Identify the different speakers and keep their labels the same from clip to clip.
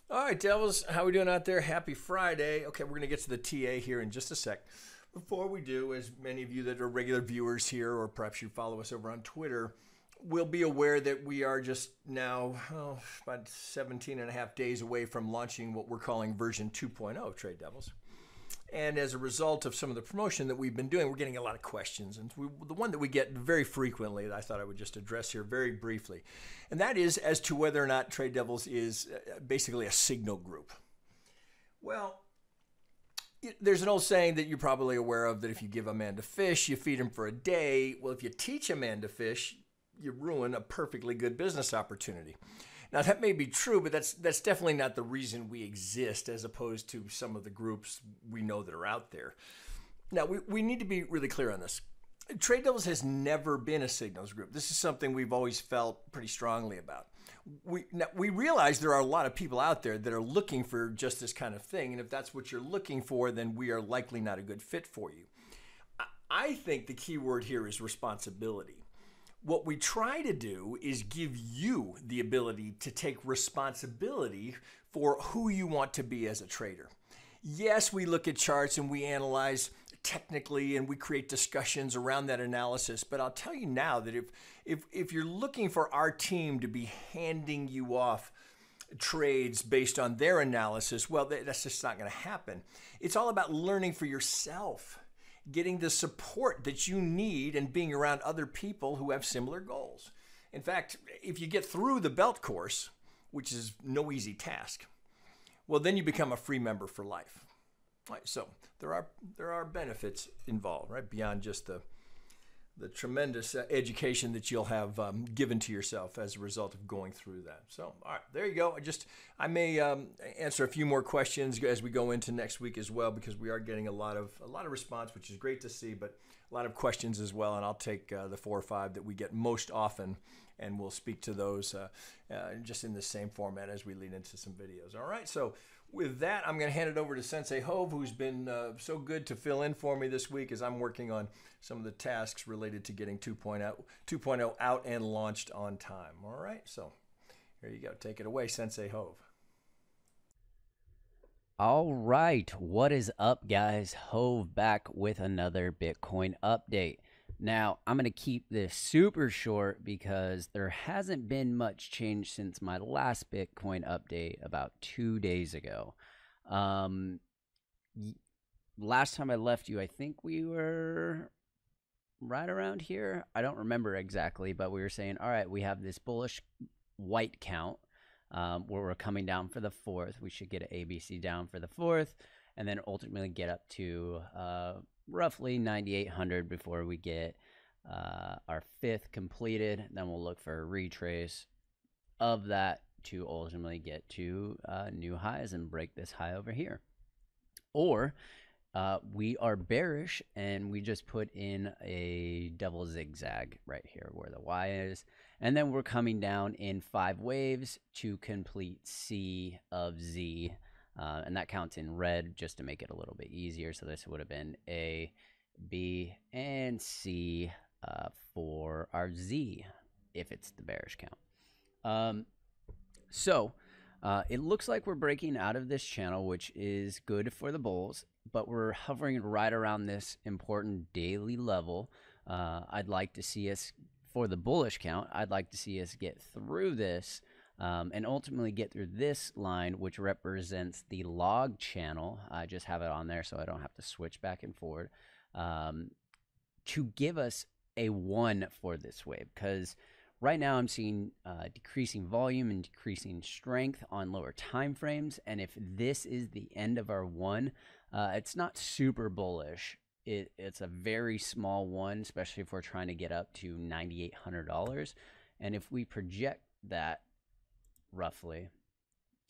Speaker 1: All right, Devils, how we doing out there? Happy Friday. Okay, we're going to get to the TA here in just a sec. Before we do, as many of you that are regular viewers here, or perhaps you follow us over on Twitter, will be aware that we are just now about 17 and a half days away from launching what we're calling version 2.0 of Trade Devils. And as a result of some of the promotion that we've been doing, we're getting a lot of questions. And the one that we get very frequently that I thought I would just address here very briefly, and that is as to whether or not Trade Devils is basically a signal group. Well, there's an old saying that you're probably aware of that if you give a man to fish, you feed him for a day. Well, if you teach a man to fish, you ruin a perfectly good business opportunity. Now, that may be true, but that's definitely not the reason we exist as opposed to some of the groups we know that are out there. Now, we need to be really clear on this. Trade Devils has never been a signals group. This is something we've always felt pretty strongly about. We realize there are a lot of people out there that are looking for just this kind of thing, and if that's what you're looking for, then we are likely not a good fit for you. I think the key word here is responsibility. What we try to do is give you the ability to take responsibility for who you want to be as a trader. Yes, we look at charts and we analyze technically and we create discussions around that analysis, but I'll tell you now that if you're looking for our team to be handing you off trades based on their analysis, well, that's just not going to happen. It's all about learning for yourself, getting the support that you need and being around other people who have similar goals. In fact, if you get through the belt course, which is no easy task, well, then you become a free member for life. Right, so there are benefits involved, right, beyond just the tremendous education that you'll have given to yourself as a result of going through that. So, all right, there you go. I may answer a few more questions as we go into next week as well, because we are getting a lot of response, which is great to see, but a lot of questions as well. And I'll take the 4 or 5 that we get most often, and we'll speak to those just in the same format as we lead into some videos. All right, so with that, I'm going to hand it over to Sensei Hove, who's been so good to fill in for me this week as I'm working on some of the tasks related to getting 2.0 out and launched on time. All right, so here you go. Take it away, Sensei Hove.
Speaker 2: All right, what is up, guys? Hove back with another Bitcoin update. Now, I'm going to keep this super short because there hasn't been much change since my last Bitcoin update about 2 days ago. Last time I left you, I think we were right around here. I don't remember exactly, but we were saying, all right, we have this bullish white count where we're coming down for the 4th. We should get an ABC down for the 4th and then ultimately get up to roughly 9,800 before we get our 5th completed. Then we'll look for a retrace of that to ultimately get to new highs and break this high over here. Or we are bearish and we just put in a double zigzag right here where the Y is. And then we're coming down in 5 waves to complete C of Z. And that counts in red just to make it a little bit easier. So this would have been A, B, and C for our Z if it's the bearish count. It looks like we're breaking out of this channel, which is good for the bulls, but we're hovering right around this important daily level. I'd like to see us, for the bullish count, I'd like to see us get through this and ultimately get through this line, which represents the log channel. I just have it on there so I don't have to switch back and forward to give us a 1 for this wave, because right now I'm seeing decreasing volume and decreasing strength on lower time frames, and if this is the end of our 1, it's not super bullish. It's a very small 1, especially if we're trying to get up to $9,800. And if we project that roughly,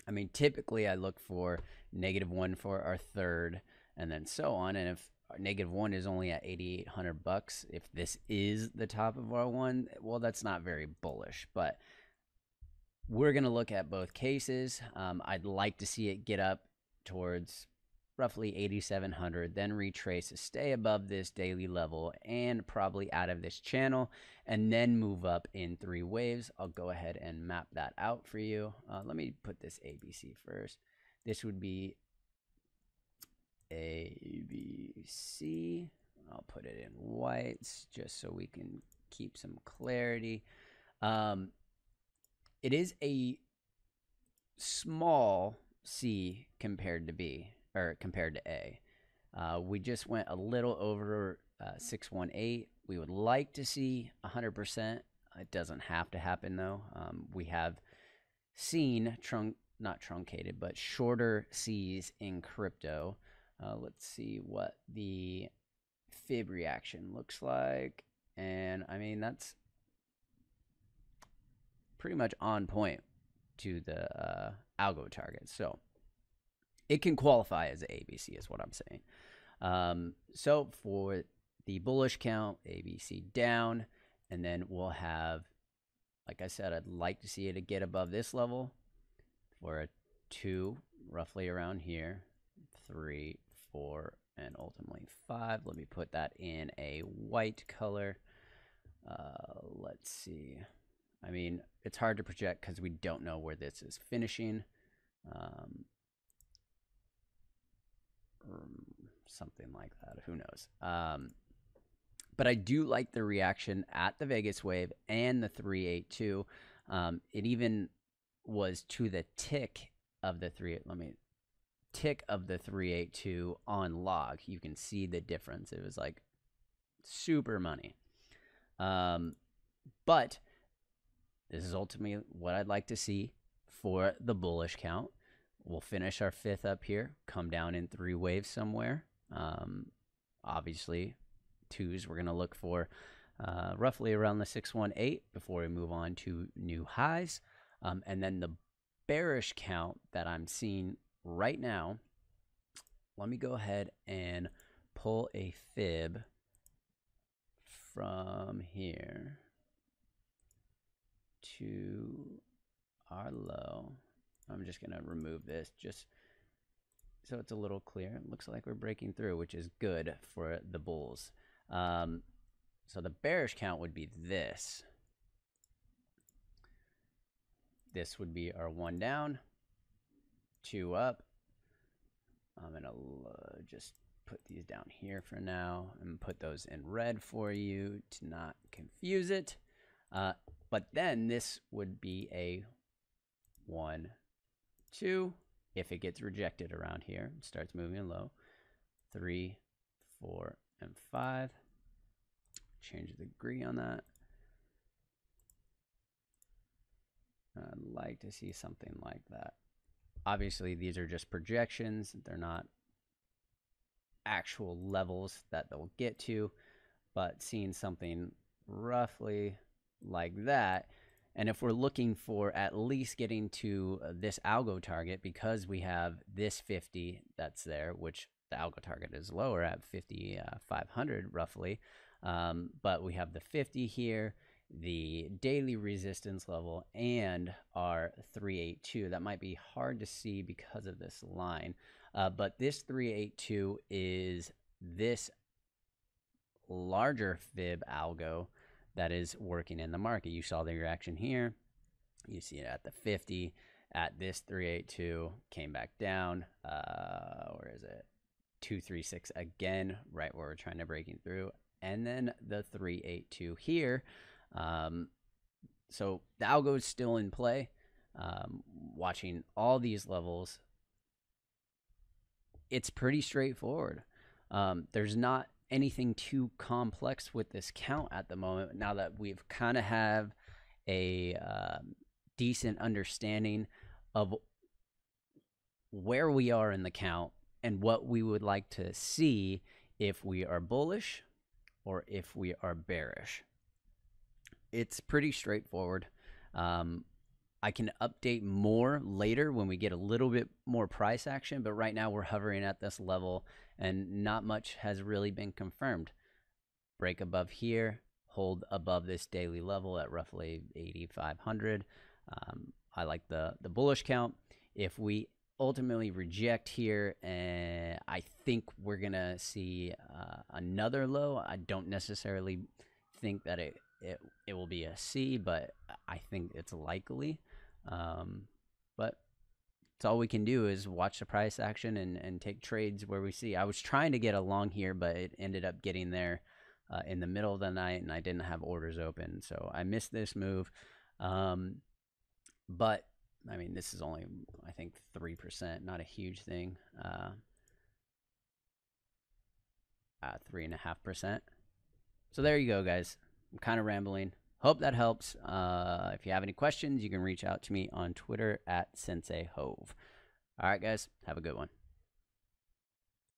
Speaker 2: I mean, typically I look for -1 for our 3rd and then so on. And if -1 is only at 8,800 bucks, if this is the top of our 1, well, that's not very bullish. But we're going to look at both cases. I'd like to see it get up towards roughly 8,700, then retrace to stay above this daily level and probably out of this channel, and then move up in 3 waves. I'll go ahead and map that out for you. Let me put this ABC first. This would be ABC. I'll put it in whites just so we can keep some clarity. It is a small C compared to B, or compared to A. We just went a little over 618. We would like to see 100%. It doesn't have to happen though. We have seen not truncated, but shorter C's in crypto. Let's see what the fib reaction looks like. And I mean, that's pretty much on point to the algo target. So it can qualify as an ABC is what I'm saying. So for the bullish count, ABC down, and then we'll have, like I said, I'd like to see it to get above this level for a 2, roughly around here, 3, 4, and ultimately 5. Let me put that in a white color. Let's see. I mean, it's hard to project because we don't know where this is finishing. Something like that. Who knows? But I do like the reaction at the Vegas wave and the 382. It even was to the tick of the 382 on log. You can see the difference. It was like super money. But this is ultimately what I'd like to see for the bullish count. We'll finish our 5th up here, come down in 3 waves somewhere. Obviously, 2s we're going to look for roughly around the 618 before we move on to new highs. And then the bearish count that I'm seeing right now, let me go ahead and pull a fib from here to our low. I'm just going to remove this just so it's a little clear. It looks like we're breaking through, which is good for the bulls. So the bearish count would be this. This would be our 1 down, 2 up. I'm going to just put these down here for now and put those in red for you to not confuse it. But then this would be a 1, 2. If it gets rejected around here, it starts moving low. 3, 4, and 5. Change the degree on that. I'd like to see something like that. Obviously, these are just projections. They're not actual levels that they'll get to, but seeing something roughly like that. And if we're looking for at least getting to this algo target, because we have this 50 that's there, which the algo target is lower at 5,500 roughly, but we have the 50 here, the daily resistance level, and our 382. That might be hard to see because of this line, but this 382 is this larger fib algo that is working in the market. You saw the reaction here. You see it at the 50, at this 382, came back down. Where is it? 236 again, right where we're trying to breaking through. And then the 382 here. So the algo is still in play. Watching all these levels, it's pretty straightforward. There's not anything too complex with this count at the moment, now that we've kind of have a decent understanding of where we are in the count and what we would like to see if we are bullish or if we are bearish. It's pretty straightforward. I can update more later when we get a little bit more price action, but right now we're hovering at this level and not much has really been confirmed. Break above here, hold above this daily level at roughly 8,500. I like the bullish count. If we ultimately reject here, and I think we're gonna see another low. I don't necessarily think that it will be a C, but I think it's likely. But it's all we can do is watch the price action and take trades where we see. I was trying to get a long here, but it ended up getting there in the middle of the night, and I didn't have orders open, so I missed this move. But I mean, this is only, I think, 3%, not a huge thing. 3.5%. So there you go, guys. I'm kind of rambling. Hope that helps. If you have any questions, you can reach out to me on Twitter at SenseiHove. All right, guys, have a good one.